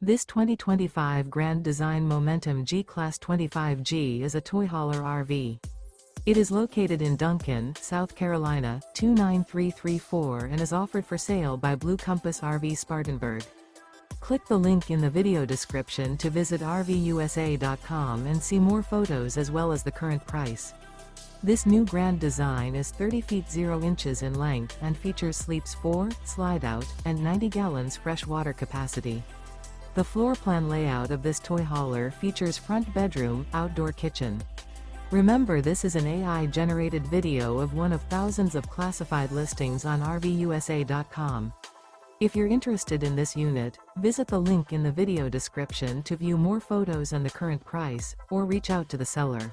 This 2025 Grand Design Momentum G-Class 25G is a toy hauler RV. It is located in Duncan, South Carolina, 29334 and is offered for sale by Blue Compass RV Spartanburg. Click the link in the video description to visit RVUSA.com and see more photos as well as the current price. This new grand design is 30 feet 0 inches in length and features sleeps 4, slide-out, and 90 gallons fresh water capacity. The floor plan layout of this toy hauler features front bedroom, outdoor kitchen. Remember, this is an AI-generated video of one of thousands of classified listings on RVUSA.com. If you're interested in this unit, visit the link in the video description to view more photos and the current price, or reach out to the seller.